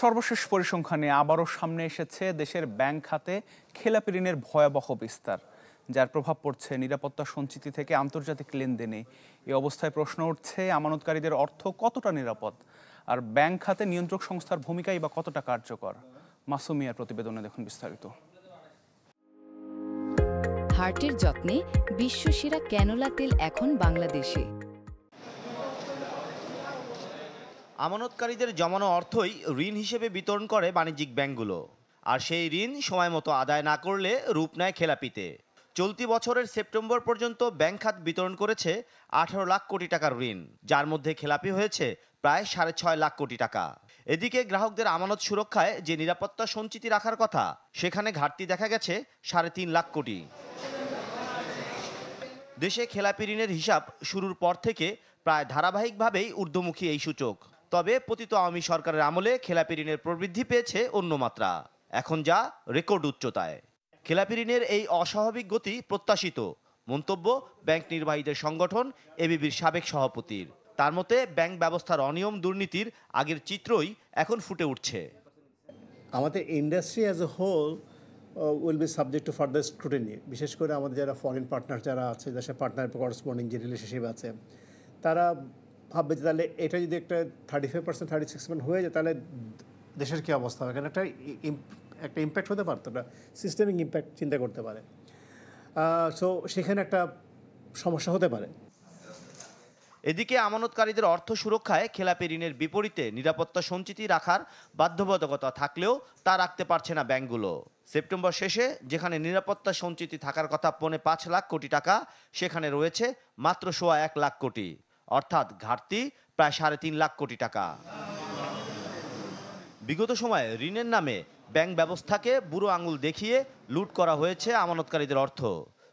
সর্বশেষ পরিসংখ্যানে আবারও সামনে এসেছে দেশের ব্যাংক খাতে খেলাপি ঋণের ভয়াবহ বিস্তার, যার প্রভাব পড়ছে নিরাপত্তা সঞ্চিতি থেকে আন্তর্জাতিক লেনদেনে। এই অবস্থায় প্রশ্ন উঠছে, আমানতকারীদের অর্থ কতটা নিরাপদ, আর ব্যাংক খাতে নিয়ন্ত্রক সংস্থার ভূমিকাই বা কতটা কার্যকর। মাসুমিয়ার প্রতিবেদনে দেখুন বিস্তারিত। হার্টের যত্নে বিশ্বসেরা ক্যানোলা তেল এখন বাংলাদেশে। আমানতকারীদের জমানো অর্থই ঋণ হিসেবে বিতরণ করে বাণিজ্যিক ব্যাংকগুলো, আর সেই ঋণ সময় মতো আদায় না করলে রূপ নেয় খেলাপিতে। চলতি বছরের সেপ্টেম্বর পর্যন্ত ব্যাংক খাত বিতরণ করেছে 18 লাখ কোটি টাকার ঋণ, যার মধ্যে খেলাপি হয়েছে প্রায় 6.5 লাখ কোটি টাকা। এদিকে গ্রাহকদের আমানত সুরক্ষায় যে নিরাপত্তা সঞ্চিতি রাখার কথা, সেখানে ঘাটতি দেখা গেছে 3.5 লাখ কোটি। দেশে খেলাপি ঋণের হিসাব শুরুর পর থেকে প্রায় ধারাবাহিকভাবেই ঊর্ধ্বমুখী এই সূচক। তবে পতিত আওয়ামী সরকারের আমলে খেলাপি ঋণের প্রবৃদ্ধি পেয়েছে অন্য মাত্রা, এখন যা রেকর্ড উচ্চতায়। খেলাপি ঋণের এই অস্বাভাবিক গতি প্রত্যাশিত, মন্তব্য ব্যাংক নির্বাহীদের সংগঠন এবিবির সাবেক সভাপতির। তার মতে, ব্যাংক ব্যবস্থার অনিয়ম দুর্নীতির আগের চিত্রই এখন ফুটে উঠছে। আমাদের industry as a whole will be subject to further scrutiny. বিশেষ করে আমাদের যারা ফরেন পার্টনার যারা আছে, দেশের পার্টনার করসপন্ডিং যে রিলেশনশিপ আছে, তারা ভাববে যে তাহলে এটা যদি একটা 35% 36% হয়ে যায়, তাহলে দেশের কী অবস্থা হবে। কারণ একটা ইম্প্যাক্ট হতে পারতো, একটা সিস্টেমিক ইম্প্যাক্ট চিন্তা করতে পারে। সো সেখানে একটা সমস্যা হতে পারে। এদিকে আমানতকারীদের অর্থ সুরক্ষায় খেলাপি ঋণের বিপরীতে নিরাপত্তা সঞ্চিতি রাখার বাধ্যবাধকতা থাকলেও তা রাখতে পারছে না ব্যাংকগুলো। সেপ্টেম্বর শেষে যেখানে নিরাপত্তা সঞ্চিতি থাকার কথা 5.5 লাখ কোটি টাকা, সেখানে রয়েছে মাত্র 1.25 লাখ কোটি, অর্থাৎ ঘাটতি প্রায় 3.5 লাখ কোটি টাকা। বিগত সময়ে ঋণের নামে ব্যাংক ব্যবস্থাকে বুড়ো আঙুল দেখিয়ে লুট করা হয়েছে আমানতকারীদের অর্থ।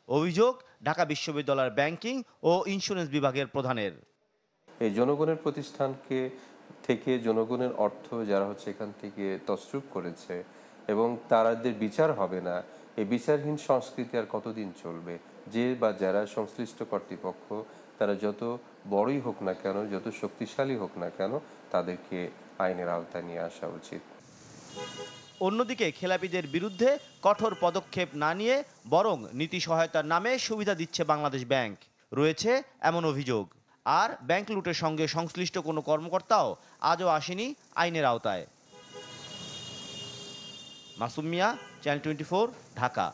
অভিযোগ ঢাকা বিশ্ববিদ্যালয়ের ব্যাংকিং ও ইন্স্যুরেন্স বিভাগের প্রধানের। এই জনগণের প্রতিষ্ঠানকে থেকে জনগণের অর্থ যারা এখান থেকে তছরূপ করেছে এবং তাদের বিচার হবে না, এই বিচারহীন সংস্কৃতি আর কতদিন চলবে? যে বা যারা সংশ্লিষ্ট কর্তৃপক্ষ, তারা যত বড়ই হোক না কেন, যত শক্তিশালী হোক না কেন, তাদেরকে আইনের আওতায় নিয়ে আসা উচিত। অন্যদিকে খেলাপিদের বিরুদ্ধে কঠোর পদক্ষেপ না নিয়ে বরং নীতি সহায়তার নামে সুবিধা দিচ্ছে বাংলাদেশ ব্যাংক, রয়েছে এমন অভিযোগ। আর ব্যাংক লুটের সঙ্গে সংশ্লিষ্ট কোনো কর্মকর্তাও আজও আসেনি আইনের আওতায়। মাসুম মিয়া, চ্যানেল 24, ঢাকা।